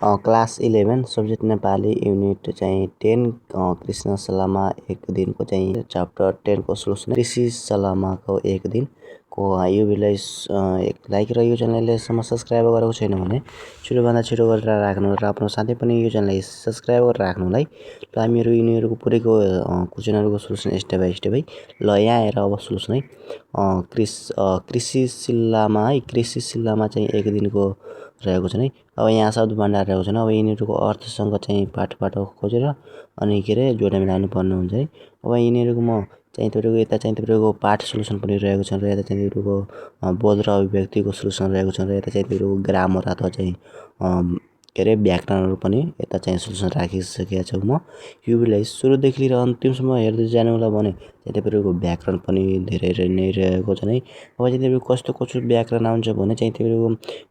Class 11 subject Nepali unit चाहिँ 10 कृष्ण लामा एक दिनको चाहिँ च्याप्टर 10 को सोल्युसन कृषि लामाको एक दिनको यो भिडियोलाई लाइक र यो च्यानलले सब्स्क्राइब गरेको छैन भने छिटोभन्दा छिटो गरेर राख्नु र आफ्नो साथै पनि यो च्यानललाई सब्स्क्राइब गरेर राख्नुलाई र हामीहरू यिनीहरूको पुरैको क्वेशनहरूको सोल्युसन स्टेप बाइ स्टेप है ल यहाँ आएर अब सोल्युसन है कृषि सिल्लामा है कृषि सिल्लामा चाहिँ एक दिनको रहेको छ है। अब यहाँ शब्द भण्डार रहेको छ अब यिनीहरूको अर्थसँग चाहिँ पाठ खोजेर अनि के अरे जोड्न मिलाउनु पर्ने हुन्छ है। अब यिनीहरूको म चाहिँ तपाईँको यता चाहिँ तपाईँको पाठ सोल्युसन पनि रहेको छ र यता चाहिँ तपाईँको बोध र अभिव्यक्तिको सोल्युसन रहेको छ र यता चाहिँ तपाईँको ग्रामर अथवा चाहिँ के अरे व्याकरणहरू पनि यता चाहिँ सोल्युसन राखिसकेको छु म। यो भिडियोलाई सुरुदेखि लिएर अन्तिमसम्म हेर्दै जानु होला भने तपाईँको व्याकरण पनि धेरै नै रहेको छ है। अब चाहिँ तपाईँको कस्तो कस्तो व्याकरण आउँछ भने चाहिँ तपाईँको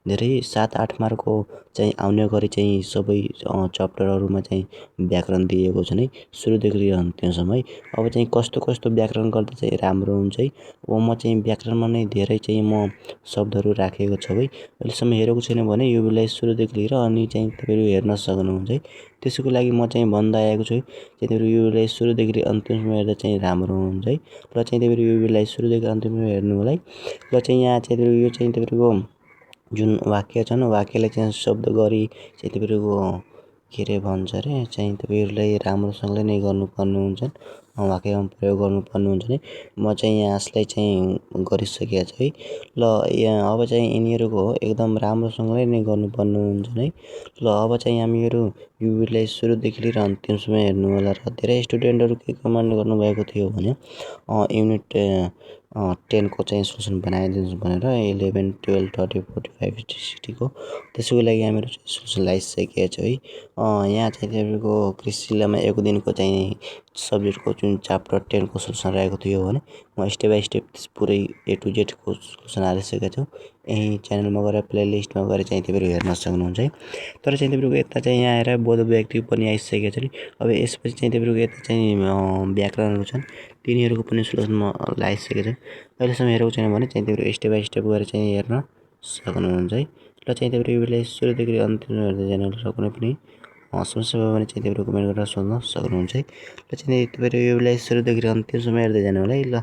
धेरै 7-8 मार्कको चाहिँ आउने गरी चाहिँ सबै च्याप्टरहरूमा चाहिँ व्याकरण दिएको छ है सुरुदेखि लिएर अन्तिमसम्म है। अब चाहिँ कस्तो कस्तो व्याकरण गर्दा चाहिँ राम्रो हुन्छ है। अब म चाहिँ व्याकरणमा नै धेरै चाहिँ म शब्दहरू राखेको छु है। अहिलेसम्म हेरेको छैन भने यो भिडियोलाई सुरुदेखि लिएर अनि चाहिँ तपाईँहरू हेर्न सक्नुहुन्छ है। त्यसको लागि म चाहिँ भन्दै आएको छु चाहिँ तपाईँहरू यो भिडियोलाई सुरुदेखि लिएर अन्तिमसम्म हेर्दा चाहिँ राम्रो हुन्छ है। र चाहिँ तपाईँहरू यो भिडियोलाई सुरुदेखि अन्तिमसम्म हेर्नु होला है। र चाहिँ यहाँ चाहिँ तपाईँको यो चाहिँ तपाईँको जुन वाक्य छ न वाक्यलाई चाहिँ शब्द गरी चाहिँ तपाईँको के अरे भन्छ अरे चाहिँ तपाईँहरूलाई राम्रोसँगले नै गर्नुपर्ने हुन्छ वाक्यमा प्रयोग गर्नुपर्ने हुन्छ नि। म चाहिँ यहाँ यसलाई चाहिँ गरिसकेको छु है। ल यहाँ अब चाहिँ यिनीहरूको एकदम राम्रोसँगले नै गर्नुपर्ने हुन्छ है। ल अब चाहिँ हामीहरू यो भिडियोलाई सुरुदेखि लिएर अन्तिमसम्म हेर्नु होला र धेरै स्टुडेन्टहरू के कमेन्ट गर्नुभएको थियो भने युनिट 10 को चाहिँ सोल्युसन बनाइदिनुहोस् भनेर 11, 12, 13, 45, 60 को त्यसको लागि हामीहरू सोल्युसन लगाइसकेको छ है। यहाँ चाहिँ तपाईँको कृषिलामा एक दिनको चाहिँ सब्जेक्टको जुन च्याप्टर 10 को सोल्युसन रहेको थियो भने म स्टेप बाइ स्टेप पुरै A to Z को सोल्युसन हालिसकेको छु। यही च्यानलमा गएर प्लेलिस्टमा गएर चाहिँ तपाईँहरू हेर्न सक्नुहुन्छ है। तर चाहिँ तपाईँको यता चाहिँ यहाँ आएर बोध व्यक्ति पनि आइसकेको छ नि। अब यसपछि चाहिँ तपाईँको यता चाहिँ व्याकरणहरू छन् तिनीहरूको पनि सोल्युसन म लगाइसकेको छु। अहिलेसम्म हेरेको छैन भने चाहिँ तपाईँहरू स्टेप बाइ स्टेप गरेर चाहिँ हेर्न सक्नुहुन्छ है। र चाहिँ तपाईँहरू यो भिडियोलाई सुरुदेखि अन्तिम हेर्दै जानु र कुनै पनि समस्या भयो भने चाहिँ तपाईँहरू कमेन्ट गरेर सोध्न सक्नुहुन्छ है। र चाहिँ तपाईँहरू यो भिडियोलाई सुरुदेखि अन्तिमसम्म हेर्दै जानु होला है। ल